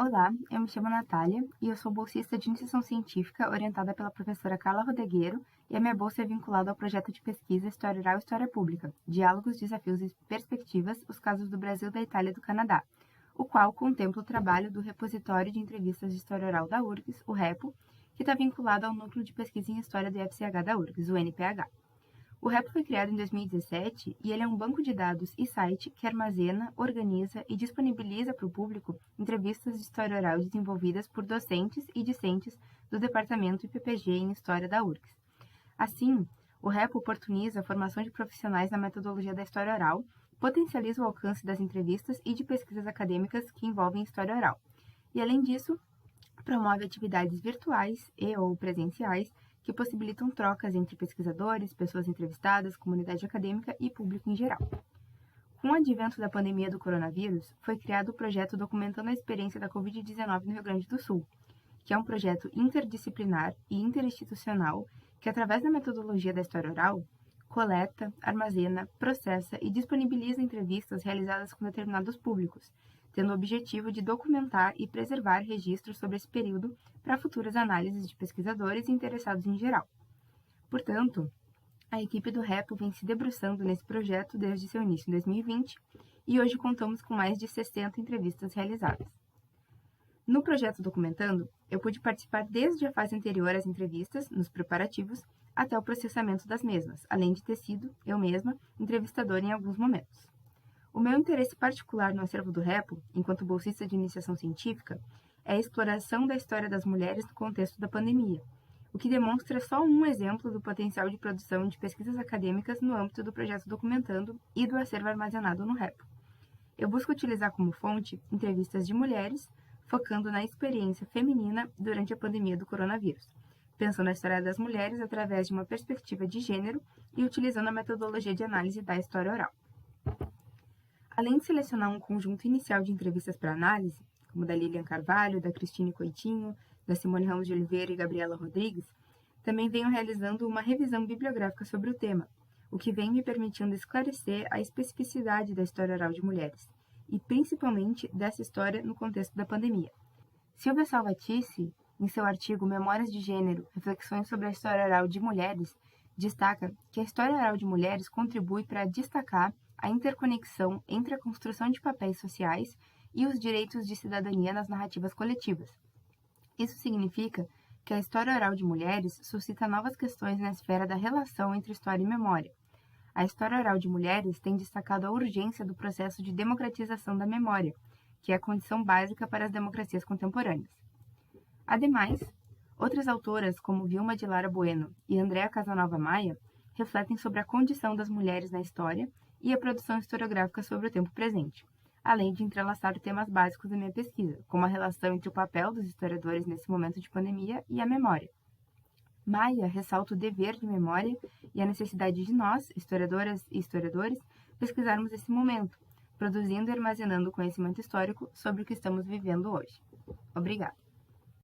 Olá, eu me chamo Natália e eu sou bolsista de iniciação científica orientada pela professora Carla Rodegueiro e a minha bolsa é vinculada ao projeto de pesquisa História Oral e História Pública, Diálogos, Desafios e Perspectivas, os casos do Brasil, da Itália e do Canadá, o qual contempla o trabalho do Repositório de Entrevistas de História Oral da URGS, o REPO, que está vinculado ao Núcleo de Pesquisa em História do IFCH da URGS, o NPH. O REPO foi criado em 2017 e ele é um banco de dados e site que armazena, organiza e disponibiliza para o público entrevistas de história oral desenvolvidas por docentes e discentes do Departamento IPPG em História da URGS. Assim, o REPO oportuniza a formação de profissionais na metodologia da história oral, potencializa o alcance das entrevistas e de pesquisas acadêmicas que envolvem história oral. E, além disso, promove atividades virtuais e/ou presenciais que possibilitam trocas entre pesquisadores, pessoas entrevistadas, comunidade acadêmica e público em geral. Com o advento da pandemia do coronavírus, foi criado o projeto Documentando a Experiência da Covid-19 no Rio Grande do Sul, que é um projeto interdisciplinar e interinstitucional que, através da metodologia da história oral, coleta, armazena, processa e disponibiliza entrevistas realizadas com determinados públicos, tendo o objetivo de documentar e preservar registros sobre esse período para futuras análises de pesquisadores e interessados em geral. Portanto, a equipe do REPO vem se debruçando nesse projeto desde seu início em 2020 e hoje contamos com mais de 60 entrevistas realizadas. No projeto Documentando, eu pude participar desde a fase anterior às entrevistas, nos preparativos, até o processamento das mesmas, além de ter sido, eu mesma, entrevistadora em alguns momentos. O meu interesse particular no acervo do REPO, enquanto bolsista de iniciação científica, é a exploração da história das mulheres no contexto da pandemia, o que demonstra só um exemplo do potencial de produção de pesquisas acadêmicas no âmbito do projeto Documentando e do acervo armazenado no REPO. Eu busco utilizar como fonte entrevistas de mulheres, focando na experiência feminina durante a pandemia do coronavírus, pensando na história das mulheres através de uma perspectiva de gênero e utilizando a metodologia de análise da história oral. Além de selecionar um conjunto inicial de entrevistas para análise, como da Lilian Carvalho, da Cristine Coitinho, da Simone Ramos de Oliveira e Gabriela Rodrigues, também venho realizando uma revisão bibliográfica sobre o tema, o que vem me permitindo esclarecer a especificidade da história oral de mulheres, e principalmente dessa história no contexto da pandemia. Silvia Salvatisse, em seu artigo Memórias de Gênero, Reflexões sobre a História Oral de Mulheres, destaca que a história oral de mulheres contribui para destacar a interconexão entre a construção de papéis sociais e os direitos de cidadania nas narrativas coletivas. Isso significa que a história oral de mulheres suscita novas questões na esfera da relação entre história e memória. A história oral de mulheres tem destacado a urgência do processo de democratização da memória, que é a condição básica para as democracias contemporâneas. Ademais, outras autoras, como Vilma de Lara Bueno e Andréa Casanova Maia, refletem sobre a condição das mulheres na história e a produção historiográfica sobre o tempo presente, além de entrelaçar temas básicos da minha pesquisa, como a relação entre o papel dos historiadores nesse momento de pandemia e a memória. Maia ressalta o dever de memória e a necessidade de nós, historiadoras e historiadores, pesquisarmos esse momento, produzindo e armazenando conhecimento histórico sobre o que estamos vivendo hoje. Obrigada.